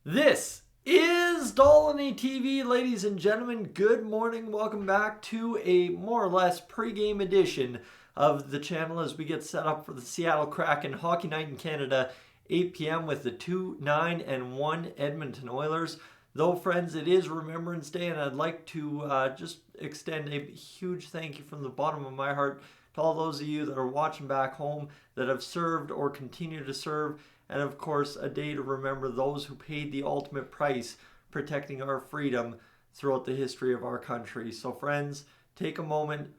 This is Dolynny TV, ladies and gentlemen. Good morning. Welcome back to a more or less pregame edition of the channel as we get set up for the Seattle Kraken Hockey Night in Canada, 8 p.m. with the 2-9-1 Edmonton Oilers. Though, friends, it is Remembrance Day, and I'd like to just extend a huge thank you from the bottom of my heart to all those of you that are watching back home that have served or continue to serve. And of course, a day to remember those who paid the ultimate price protecting our freedom throughout the history of our country. So friends, take a moment,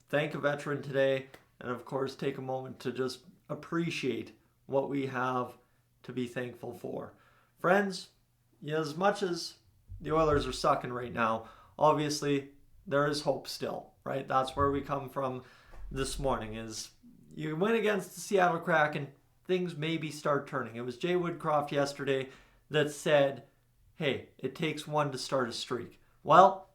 thank a veteran today, and of course, take a moment to just appreciate what we have to be thankful for. Friends, as much as the Oilers are sucking right now, obviously, there is hope still, right? That's where we come from this morning, is you win against the Seattle Kraken, things maybe start turning. It was Jay Woodcroft yesterday that said, hey, it takes one to start a streak. Well,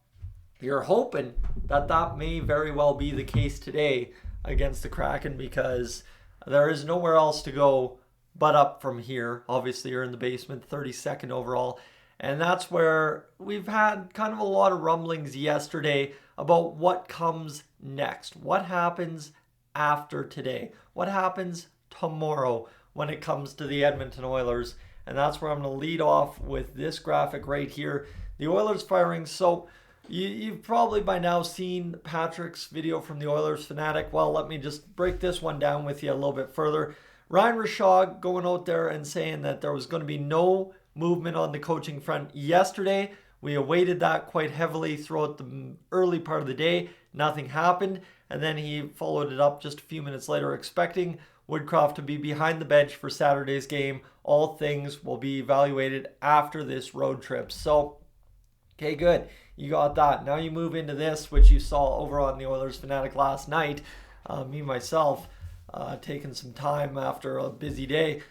you're hoping that that may very well be the case today against the Kraken, because there is nowhere else to go but up from here. Obviously, you're in the basement, 32nd overall. And that's where we've had kind of a lot of rumblings yesterday about what comes next. What happens after today? What happens tomorrow when it comes to the Edmonton Oilers? And that's where I'm going to lead off with this graphic right here. The Oilers firing. So you've probably by now seen Patrick's video from the Oilers Fanatic. Well, let me just break this one down with you a little bit further. Ryan Rishaug going out there and saying that there was going to be no movement on the coaching front yesterday. We awaited that quite heavily throughout the early part of the day. Nothing happened. And then he followed it up just a few minutes later, expecting Woodcroft to be behind the bench for Saturday's game. All things will be evaluated after this road trip. So, okay, good. You got that. Now you move into this, which you saw over on the Oilers Fanatic last night. Myself, taking some time after a busy day.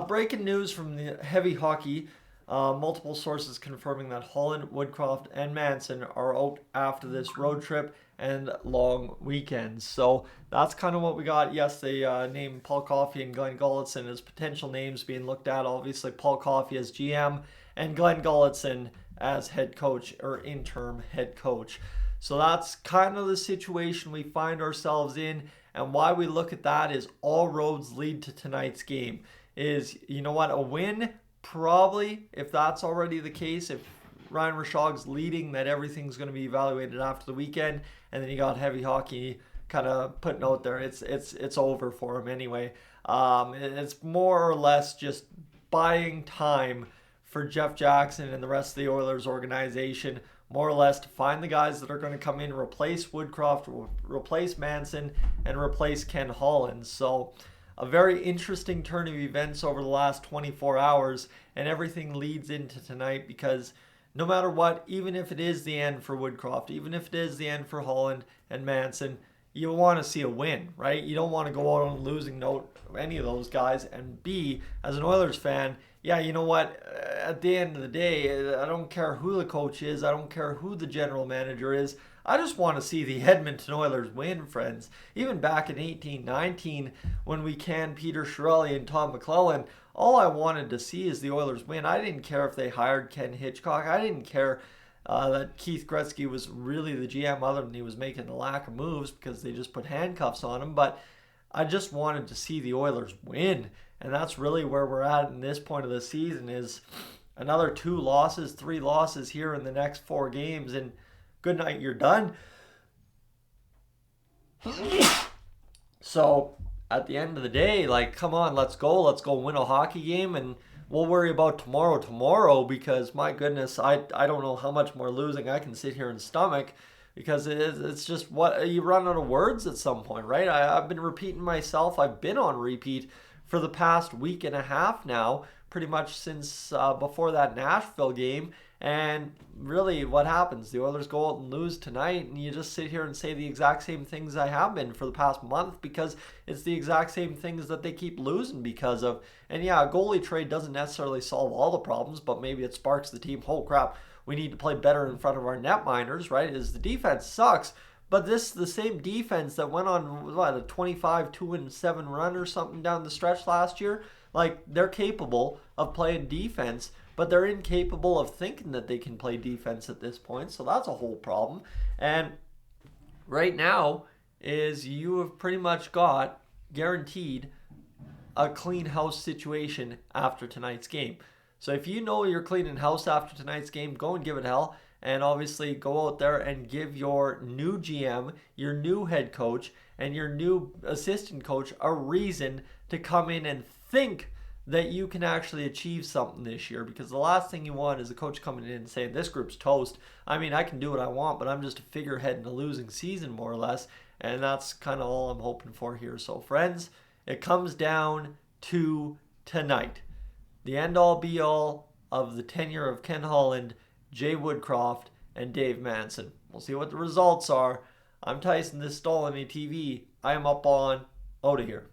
Breaking news from the Heavy Hockey. Multiple sources confirming that Holland, Woodcroft, and Manson are out after this road trip and long weekends. So that's kind of what we got. Yes, they named Paul Coffey and Glenn Gulutzan as potential names being looked at. Obviously, Paul Coffey as GM and Glenn Gulutzan as head coach or interim head coach. So that's kind of the situation we find ourselves in. And why we look at that is all roads lead to tonight's game. Is, you know what, a win? Probably, if that's already the case, if Ryan Rishaug's leading, that everything's going to be evaluated after the weekend, and then you got Heavy Hockey kind of putting out there, it's over for him anyway. It's more or less just buying time for Jeff Jackson and the rest of the Oilers organization, more or less to find the guys that are going to come in, replace Woodcroft, replace Manson, and replace Ken Holland. So a very interesting turn of events over the last 24 hours, and everything leads into tonight, because no matter what, even if it is the end for Woodcroft, even if it is the end for Holland and Manson, you want to see a win, right? You don't want to go out on a losing note, any of those guys. And B, as an Oilers fan, yeah, you know what? At the end of the day, I don't care who the coach is. I don't care who the general manager is. I just want to see the Edmonton Oilers win, friends. Even back in 18-19, when we canned Peter Chiarelli and Tom McClellan, all I wanted to see is the Oilers win. I didn't care if they hired Ken Hitchcock. I didn't care that Keith Gretzky was really the GM, other than he was making a lack of moves because they just put handcuffs on him. But I just wanted to see the Oilers win. And that's really where we're at in this point of the season, is another 3 losses here in the next 4 games. And good night, you're done. So at the end of the day, like, come on, let's go win a hockey game, and we'll worry about tomorrow, because my goodness, I don't know how much more losing I can sit here and stomach, because it's just what you run out of words at some point, right? I've been repeating myself. I've been on repeat for the past week and a half now, pretty much since before that Nashville game. And really, what happens? The Oilers go out and lose tonight, and you just sit here and say the exact same things I have been for the past month, because it's the exact same things that they keep losing because of. And yeah, a goalie trade doesn't necessarily solve all the problems, but maybe it sparks the team. Oh crap, we need to play better in front of our netminders, right? Is the defense sucks, but this is the same defense that went on, what, a 25-2-7 run or something down the stretch last year. Like, they're capable of playing defense but they're incapable of thinking that they can play defense at this point. So that's a whole problem. And right now is you have pretty much got guaranteed a clean house situation after tonight's game. So if you know you're cleaning house after tonight's game, go and give it hell. And obviously go out there and give your new GM, your new head coach, and your new assistant coach a reason to come in and think that you can actually achieve something this year. Because the last thing you want is a coach coming in and saying, this group's toast. I mean, I can do what I want, but I'm just a figurehead in a losing season, more or less. And that's kind of all I'm hoping for here. So, friends, it comes down to tonight. The end-all, be-all of the tenure of Ken Holland, Jay Woodcroft, and Dave Manson. We'll see what the results are. I'm Tyson, this is Dolynny TV. I am up on, out of here.